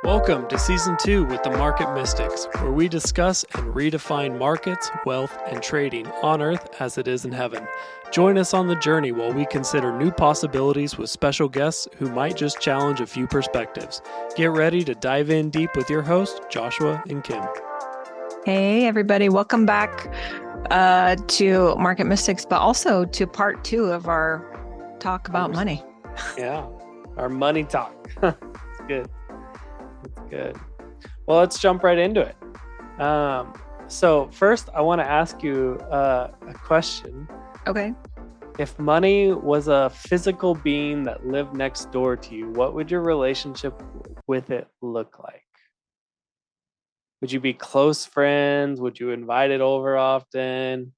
Welcome to Season 2 with the Market Mystics, where we discuss and redefine markets, wealth, and trading on Earth as it is in heaven. Join us on the journey while we consider new possibilities with special guests who might just challenge a few perspectives. Get ready to dive in deep with your hosts, Joshua and Kim. Hey, everybody. Welcome back to Market Mystics, but also to part 2 of our talk about money. Yeah, our money talk. It's good. It's good. Well, let's jump right into it. So first, I want to ask you a question. Okay. If money was a physical being that lived next door to you, what would your relationship with it look like? Would you be close friends? Would you invite it over often?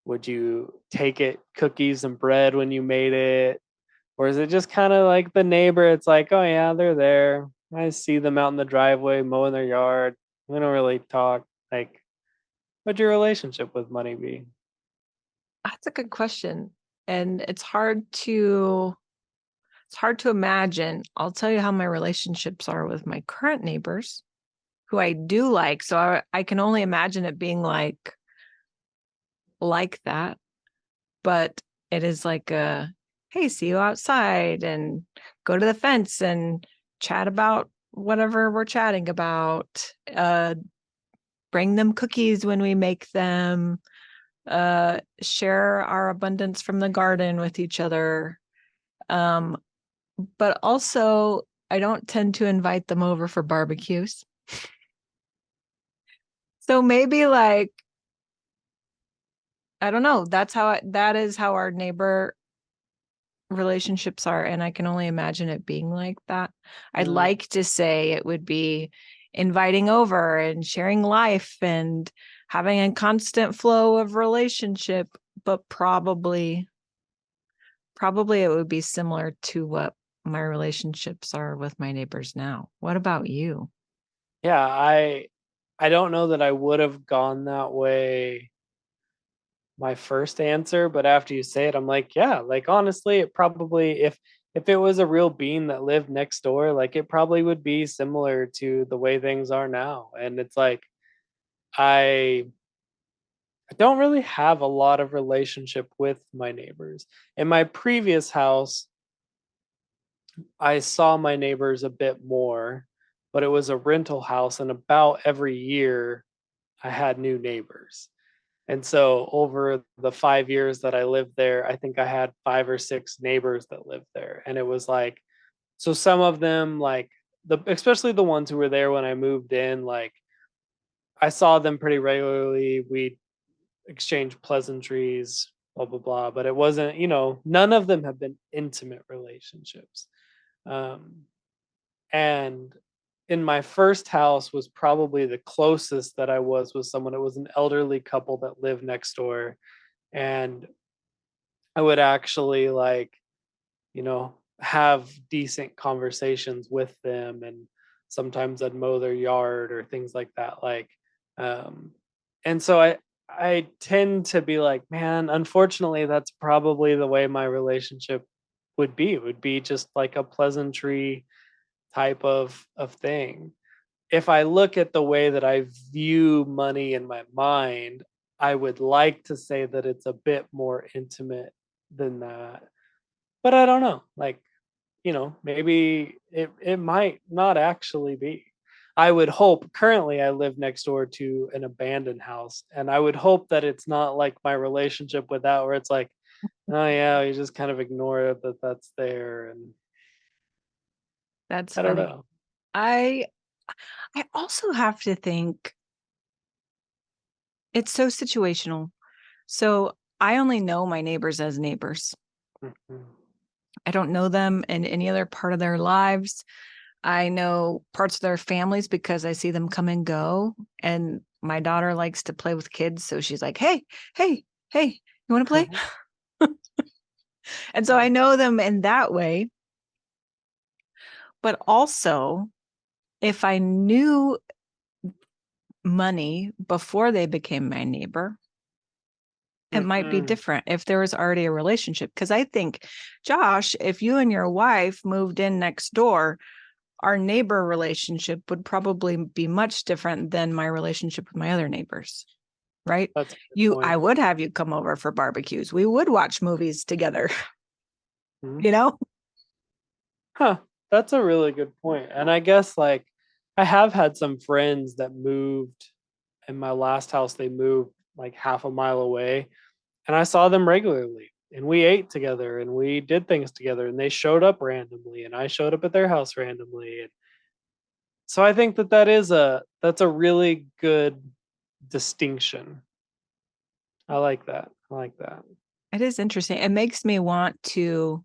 Would you take it cookies and bread when you made it? Or is it just kind of like the neighbor? It's like, oh yeah, they're there. I see them out in the driveway mowing their yard. We don't really talk. Like, what'd your relationship with money be? That's a good question. And it's hard to imagine. I'll tell you how my relationships are with my current neighbors, who I do like. So I can only imagine it being like that. But it is like hey, see you outside and go to the fence and chat about whatever we're chatting about. Bring them cookies when we make them. Share our abundance from the garden with each other. But also, I don't tend to invite them over for barbecues. So maybe like, I don't know. That is how our neighbor relationships are. And I can only imagine it being like that. I'd like to say it would be inviting over and sharing life and having a constant flow of relationship, but probably it would be similar to what my relationships are with my neighbors now. What about you? Yeah, I don't know that I would have gone that way my first answer, but after you say it, I'm like, yeah, like honestly, it probably if it was a real being that lived next door, like it probably would be similar to the way things are now. And it's like I don't really have a lot of relationship with my neighbors. In my previous house, I saw my neighbors a bit more, but it was a rental house, and about every year I had new neighbors. And so over the 5 years that I lived there, I think I had 5 or 6 neighbors that lived there. And it was like, so some of them, like especially the ones who were there when I moved in, like I saw them pretty regularly. We exchanged pleasantries, blah blah blah. But it wasn't, none of them have been intimate relationships. Um, and in my first house was probably the closest that I was with someone. It was an elderly couple that lived next door, and I would actually have decent conversations with them, and sometimes I'd mow their yard or things like that. Um, and so I tend to be like, man, unfortunately, that's probably the way my relationship would be. It would be just like a pleasantry type of thing. If I look at the way that I view money in my mind, I would like to say that it's a bit more intimate than that. But I don't know. Like, maybe it might not actually be. I would hope currently I live next door to an abandoned house, and I would hope that it's not like my relationship with that where it's like, oh yeah, you just kind of ignore it that that's there, and That's I don't funny. know. I also have to think it's so situational. So I only know my neighbors as neighbors. Mhm. I don't know them in any other part of their lives. I know parts of their families because I see them come and go. And my daughter likes to play with kids. So she's like, hey, you want to play? And so I know them in that way. But also, if I knew money before they became my neighbor, it might be different if there was already a relationship. Because I think, Josh, if you and your wife moved in next door, our neighbor relationship would probably be much different than my relationship with my other neighbors, right? That's a good I point. would have you come over for barbecues. We would watch movies together, Mhm. you know? Huh. That's a really good point. And I guess like I have had some friends that moved in my last house, they moved like half a mile away, and I saw them regularly. And we ate together and we did things together, and they showed up randomly and I showed up at their house randomly. And so I think that that's a really good distinction. I like that. I like that. It is interesting. It makes me want to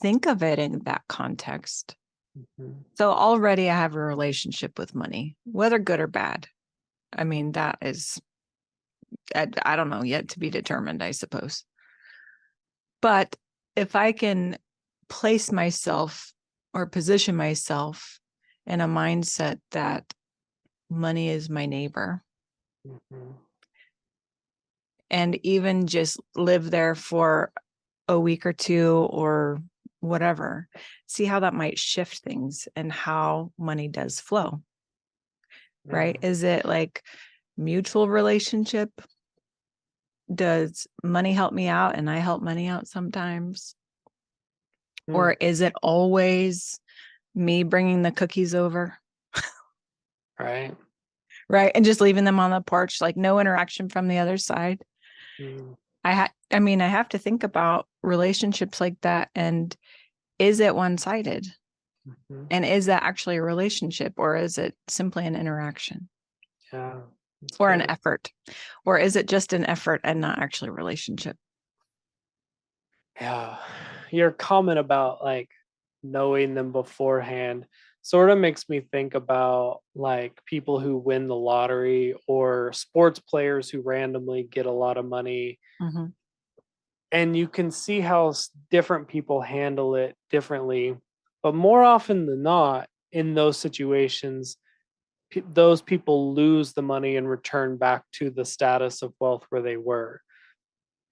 think of it in that context. Mhm. So already I have a relationship with money, whether good or bad. I mean, that is, I don't know, yet to be determined, I suppose. But if I can place myself or position myself in a mindset that money is my neighbor, Mhm. and even just live there for a week or two or whatever, see how that might shift things and how money does flow, right? Yeah. Is it like mutual relationship? Does money help me out and I help money out sometimes? Or Mm. is it always me bringing the cookies over, Right. right? And just leaving them on the porch, like no interaction from the other side. Mm. I mean, I have to think about relationships like that. And is it one-sided? Mhm. And is that actually a relationship, or is it simply an interaction Yeah. That's or an good. effort? Or is it just an effort and not actually a relationship? Yeah. Your comment about like knowing them beforehand sort of makes me think about like people who win the lottery or sports players who randomly get a lot of money. Mm-hmm. And you can see how different people handle it differently. But more often than not, in those situations, those people lose the money and return back to the status of wealth where they were.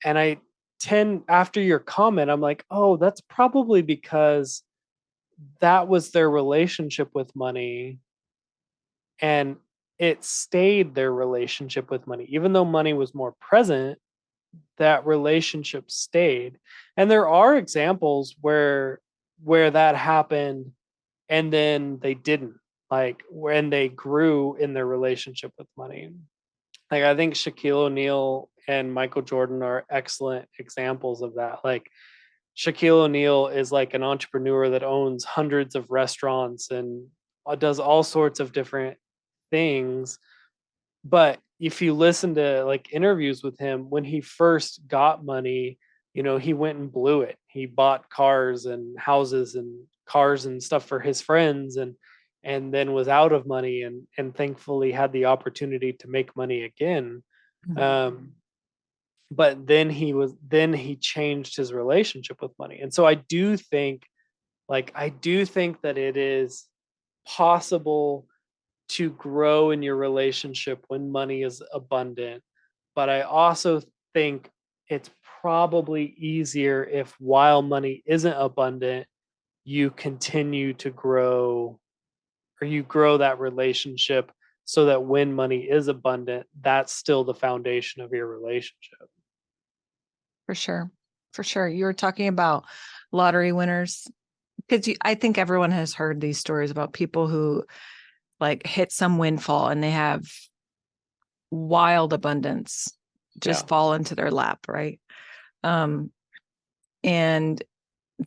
And I tend, after your comment, I'm like, oh, that's probably because that was their relationship with money, and it stayed their relationship with money. Even though money was more present, that relationship stayed. And there are examples where that happened and then they didn't, like when they grew in their relationship with money. Like I think Shaquille O'Neal and Michael Jordan are excellent examples of that. Like Shaquille O'Neal is like an entrepreneur that owns hundreds of restaurants and does all sorts of different things. But if you listen to like interviews with him, when he first got money, he went and blew it. He bought cars and houses and cars and stuff for his friends, and then was out of money, and thankfully had the opportunity to make money again. Um, but then he changed his relationship with money. And so I do think that it is possible to grow in your relationship when money is abundant. But I also think it's probably easier if, while money isn't abundant, you continue to grow, or you grow that relationship, so that when money is abundant, that's still the foundation of your relationship. For sure. For sure. You were talking about lottery winners because I think everyone has heard these stories about people who like hit some windfall and they have wild abundance Yeah. just fall into their lap, right? Um, and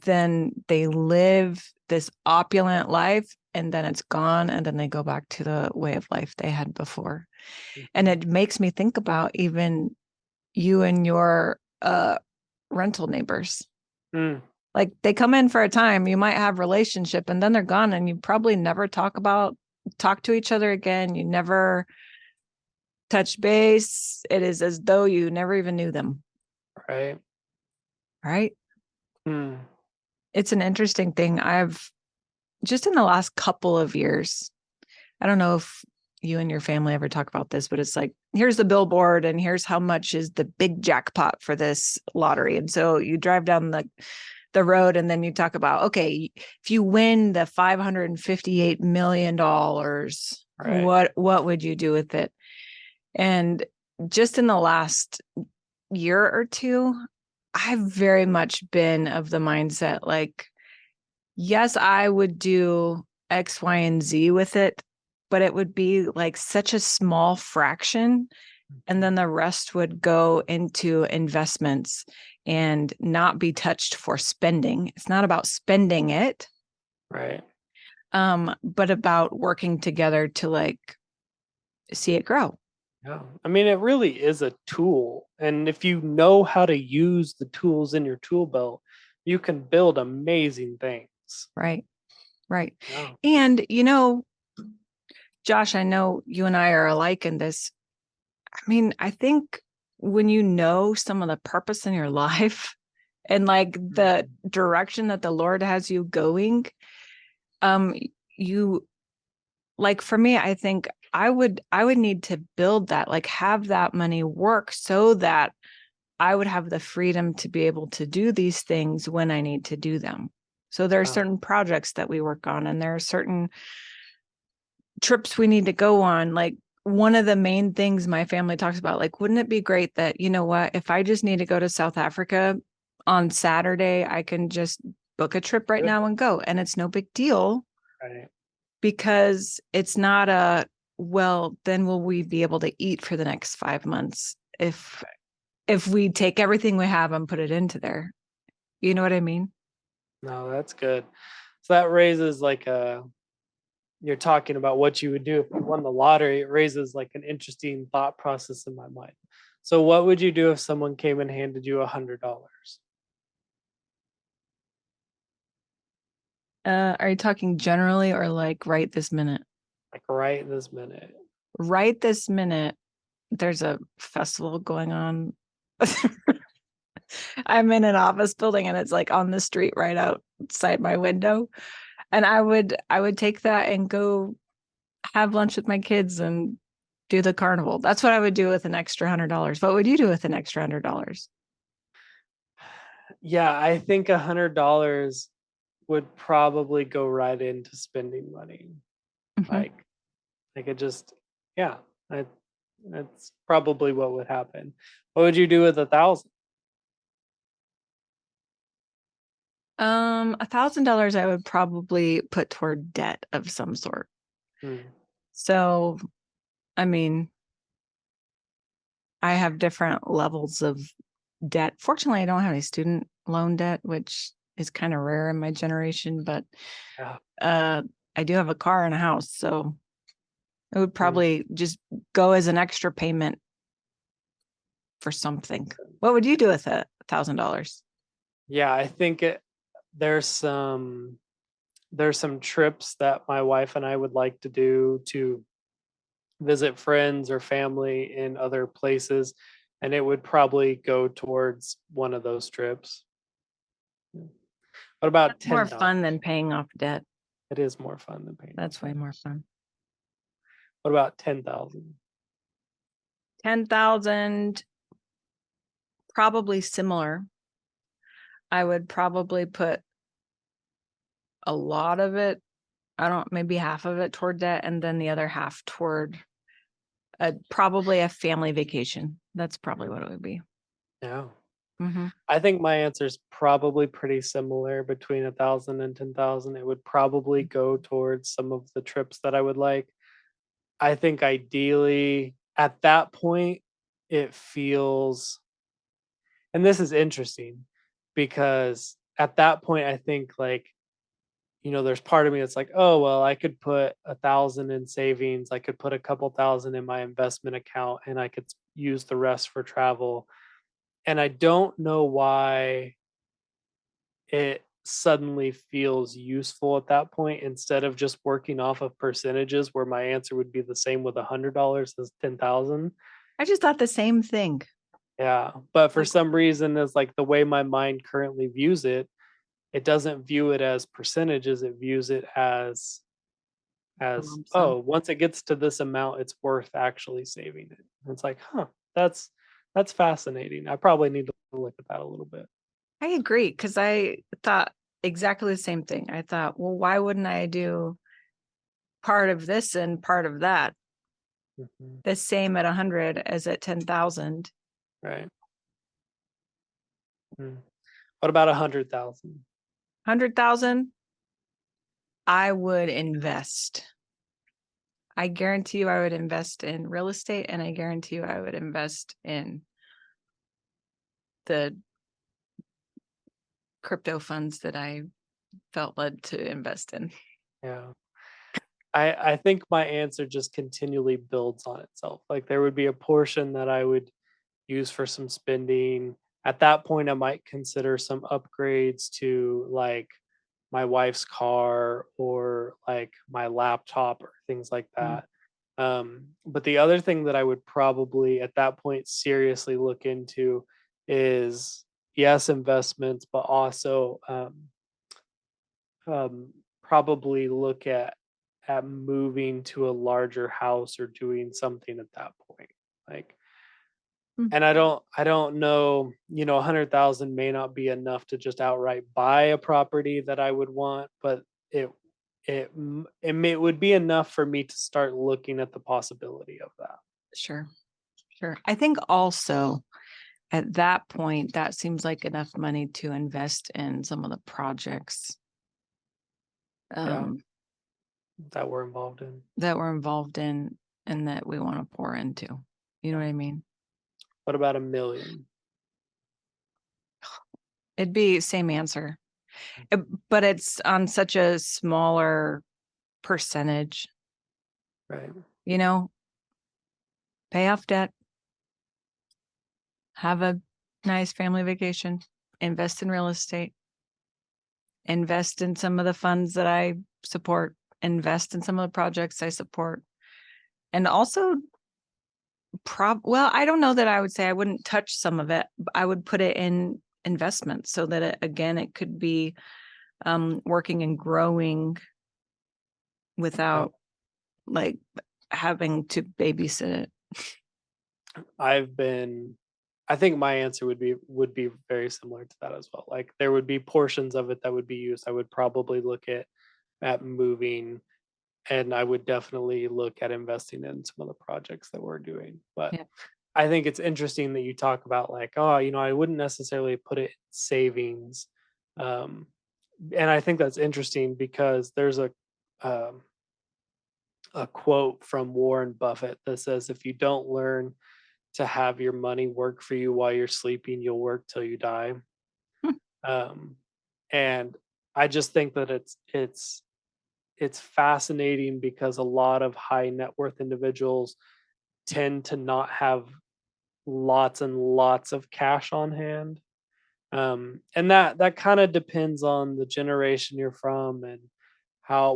then they live this opulent life and then it's gone and then they go back to the way of life they had before. And Mhm. it makes me think about even you and your rental neighbors. Mm. Like they come in for a time, you might have relationship and then they're gone and you probably never talk to each other again. You never touch base. It is as though you never even knew them, Right. right? Mm. It's an interesting thing. I've just in the last couple of years, I don't know if you and your family ever talk about this, but it's like, here's the billboard and here's how much is the big jackpot for this lottery. And so you drive down the road, and then you talk about, okay, if you win the $558 million, Right. what would you do with it? And just in the last year or two, I've very much been of the mindset like, yes, I would do X, Y, and Z with it, but it would be like such a small fraction. And then the rest would go into investments and not be touched for spending. It's not about spending it, Right. but about working together to like see it grow. Yeah. I mean, it really is a tool. And if you know how to use the tools in your tool belt, you can build amazing things. Right. Right. Yeah. And, Josh, I know you and I are alike in this. I mean, I think when you know some of the purpose in your life and like the direction that the Lord has you going, you like, for me, I think I would need to build that, like have that money work so that I would have the freedom to be able to do these things when I need to do them. So there are Yeah. certain projects that we work on, and there are certain trips we need to go on. Like, one of the main things my family talks about, like, wouldn't it be great that, you know what, if I just need to go to South Africa on Saturday, I can just book a trip right Good. now and go. And it's no big deal Right. because it's not a, well, then will we be able to eat for the next 5 months if we take everything we have and put it into there? You know what I mean? No, that's good. So that raises like you're talking about what you would do if you won the lottery. It raises like an interesting thought process in my mind. So what would you do if someone came and handed you $100? Are you talking generally or like right this minute? Like right this minute. Right this minute, there's a festival going on. I'm in an office building and it's like on the street right outside my window. And I would take that and go have lunch with my kids and do the carnival. That's what I would do with an extra $100. What would you do with an extra $100? Yeah, I think $100 would probably go right into spending money. Mhm. Like I could just, yeah, I, that's probably what would happen. What would you do with 1,000? $1,000 I would probably put toward debt of some sort. Hmm. So, I mean, I have different levels of debt. Fortunately, I don't have any student loan debt, which is kind of rare in my generation, but Yeah. uh, I do have a car and a house. So it would Hmm. probably just go as an extra payment for something. What would you do with it? $1,000? Yeah, I think there's some there's some trips that my wife and I would like to do to visit friends or family in other places, and it would probably go towards one of those trips. Yeah. What about That's more 10,000? fun than paying off debt. It is more fun than paying off That's way debt. more fun. What about 10,000? 10,000, probably similar. I would probably put a lot of it, I don't, maybe half of it toward debt, and then the other half toward probably a family vacation. That's probably what it would be. Yeah. Mm-hmm. I think my answer is probably pretty similar between 1,000 and 10,000. It would probably go towards some of the trips that I would like. I think ideally at that point, it feels, and this is interesting because at that point, I think like, there's part of me that's like, oh, well, I could put 1,000 in savings. I could put a couple thousand in my investment account and I could use the rest for travel. And I don't know why it suddenly feels useful at that point instead of just working off of percentages where my answer would be the same with $100 as 10,000. I just thought the same thing. Yeah, but for Like, some reason it's like the way my mind currently views it, it doesn't view it as percentages, it views it a as lump sum. oh, once it gets to this amount it's worth actually saving it. And it's like, huh, that's fascinating. I probably need to look at that a little bit. I agree, because I thought exactly the same thing. I thought, well, why wouldn't I do part of this and part of that Mhm. the same at 100 as at 10,000? Right. Mm. What about 100,000? 100,000, I would invest. I guarantee you I would invest in real estate, and I guarantee you I would invest in the crypto funds that I felt led to invest in. Yeah. I think my answer just continually builds on itself. Like there would be a portion that I would use for some spending. At that point, I might consider some upgrades to like my wife's car or like my laptop or things like Mm. that. But the other thing that I would probably at that point seriously look into is yes, investments, but also probably look at moving to a larger house or doing something at that point. Like, Mm. and I don't know, 100,000 may not be enough to just outright buy a property that I would want, but it it would be enough for me to start looking at the possibility of that. Sure. Sure. I think also at that point, that seems like enough money to invest in some of the projects Yeah, um, that we're involved in. that we're involved in and that we want to pour into. You know Yeah. what I mean? What about 1,000,000? It'd be same answer, Uh, but it's on such a smaller percentage, Right. you know, pay off debt, have a nice family vacation, invest in real estate, invest in some of the funds that I support, invest in some of the projects I support. And also well, I don't know that I would say I wouldn't touch some of it. I would put it in investment so that again, it could be working and growing Yeah. without like having to babysit it. I've been I think my answer would be very similar to that as well. Like there would be portions of it that would be used. I would probably look at moving, and I would definitely look at investing in some of the projects that we're doing. But Yeah. I think it's interesting that you talk about like, oh, I wouldn't necessarily put it in savings. Um, and I think that's interesting because there's um, a quote from Warren Buffett that says, if you don't learn to have your money work for you while you're sleeping, you'll work till you die. Hmm. Um, and I just think that it's fascinating because a lot of high net worth individuals tend to not have lots and lots of cash on hand. And that kind of depends on the generation you're from and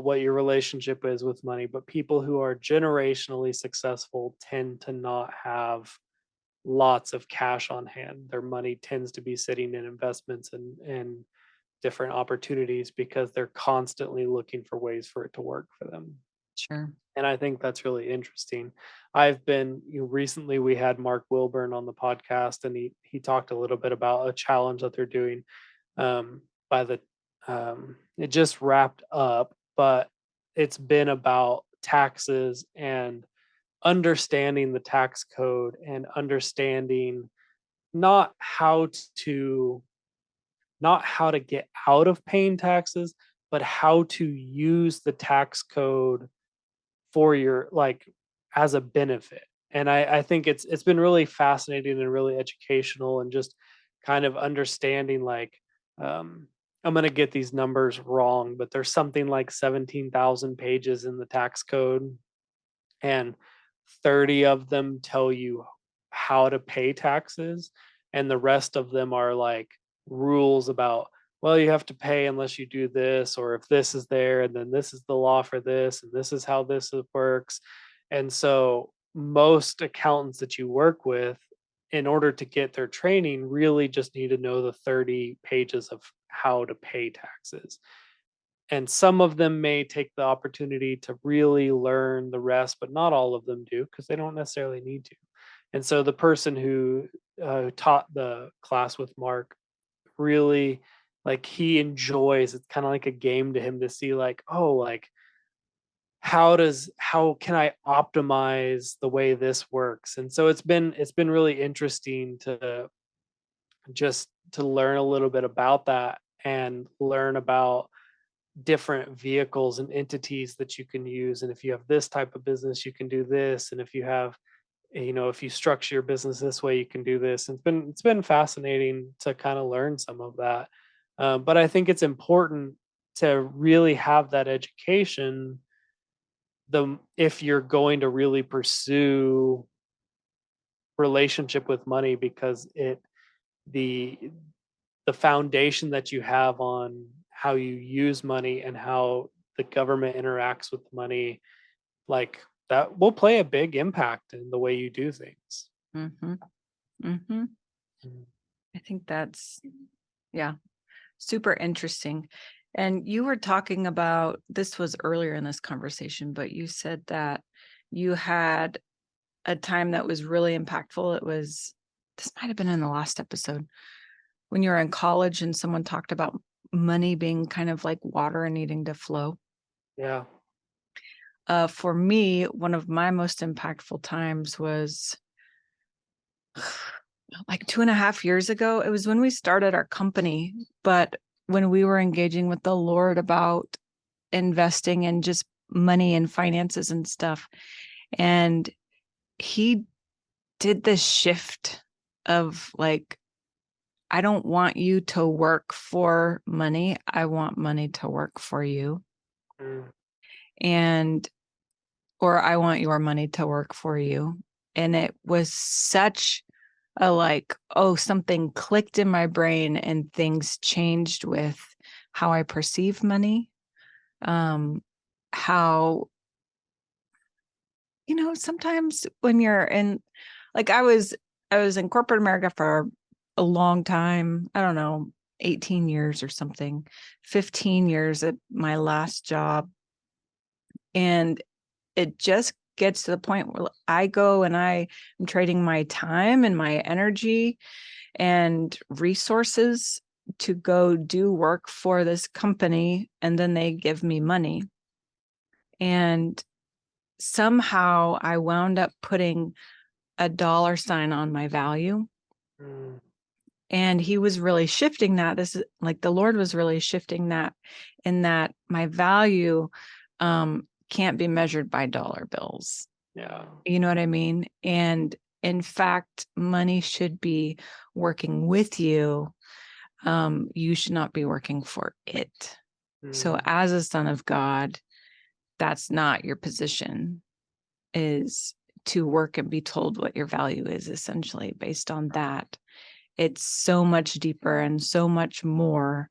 what your relationship is with money. But people who are generationally successful tend to not have lots of cash on hand. Their money tends to be sitting in investments and different opportunities because they're constantly looking for ways for it to work for them. Sure. And I think that's really interesting. I've been, recently we had Mark Wilburn on the podcast, and he talked a little bit about a challenge that they're doing. By the it just wrapped up, but it's been about taxes and understanding the tax code and understanding not how to not how to get out of paying taxes, but how to use the tax code for your like as a benefit. And I think it's been really fascinating and really educational and just kind of understanding like um I'm gonna get these numbers wrong, but there's something like 17,000 pages in the tax code, and 30 of them tell you how to pay taxes, and the rest of them are like rules about, well, you have to pay unless you do this, or if this is there and then this is the law for this and this is how works. And so most accountants that you work with, in order to get their training, really just need to know the 30 pages of how to pay taxes. And some of them may take the opportunity to really learn the rest, but not all of them do because they don't necessarily need to. And so the person who taught the class with Mark really like he enjoys. It's kind of like a game to him to see like, oh, like how can I optimize the way this works? And so it's been really interesting to just to learn a little bit about that and learn about different vehicles and entities that you can use. And if you have this type of business, you can do this. And if you have, if you structure your business this way, you can do this. And it's been fascinating to kind of learn some of that. But I think it's important to really have that education if you're going to really pursue relationship with money, because the the foundation that you have on how you use money and how the government interacts with money, like that will play a big impact in the way you do things. Mm-hmm. Mm-hmm. Mm. I think that's, yeah, super interesting. And you were talking about, this was earlier in this conversation, but you said that you had a time that was really impactful. This might have been in the last episode, when you were in college and someone talked about money being kind of like water and needing to flow. Yeah. For me, one of my most impactful times was like 2.5 years ago. It was when we started our company, but when we were engaging with the Lord about investing in just money and finances and stuff. And he did this shift of like, I don't want you to work for money. I want money to work for you. Mm. And, or I want your money to work for you. And it was such a like, oh, something clicked in my brain and things changed with how I perceive money. How, sometimes when you're in, like I was in corporate America for a long time. I don't know, 18 years or something, 15 years at my last job. And it just gets to the point where I go and I am trading my time and my energy and resources to go do work for this company. And then they give me money. And somehow I wound up putting a dollar sign on my value. Mm. And he was really shifting that. This is like the Lord was really shifting that, in that my value can't be measured by dollar bills. Yeah. You know what I mean? And in fact, money should be working with you. You should not be working for it. So Mm. as a son of God, that's not your position, is to work and be told what your value is, essentially based on that. It's so much deeper and so much more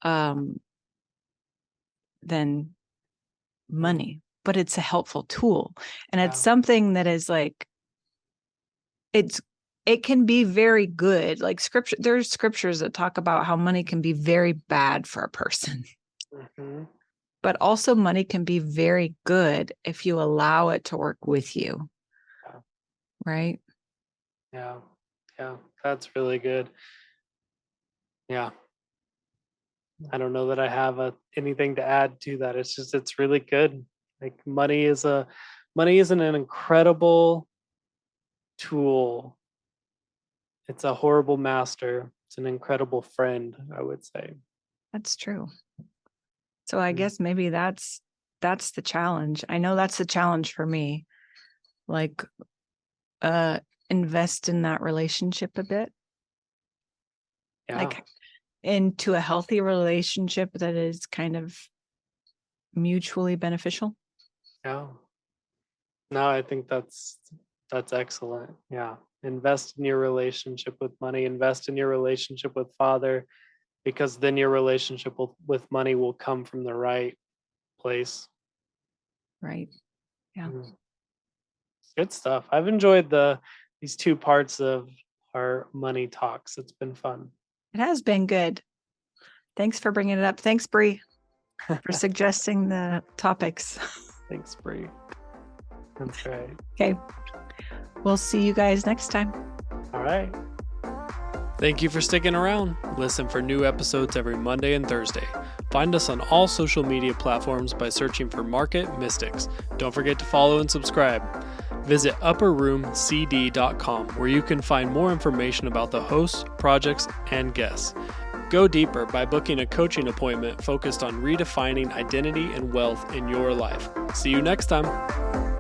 than money, but it's a helpful tool. And it's Yeah. something that is like, it can be very good. Like scripture, there's scriptures that talk about how money can be very bad for a person, Mm-hmm. but also money can be very good if you allow it to work with you. Yeah. Right? Yeah. Yeah. That's really good. Yeah. I don't know that I have anything to add to that. It's just it's really good. Like money is an incredible tool. It's a horrible master. It's an incredible friend, I would say. That's true. So I Mm. guess maybe that's the challenge. I know that's the challenge for me. Like uh invest in that relationship a bit. Yeah. Like into a healthy relationship that is kind of mutually beneficial. Yeah. No, I think that's excellent. Yeah. Invest in your relationship with money, invest in your relationship with Father, because then your relationship with money will come from the right place. Right. Yeah. Mm. Good stuff. I've enjoyed these two parts of our money talks. It's been fun. It has been good. Thanks for bringing it up. Thanks, Bree, for suggesting the topics. Thanks, Bree. That's right. Okay. We'll see you guys next time. All right. Thank you for sticking around. Listen for new episodes every Monday and Thursday. Find us on all social media platforms by searching for Market Mystics. Don't forget to follow and subscribe. Visit upperroomcd.com where you can find more information about the hosts, projects, and guests. Go deeper by booking a coaching appointment focused on redefining identity and wealth in your life. See you next time.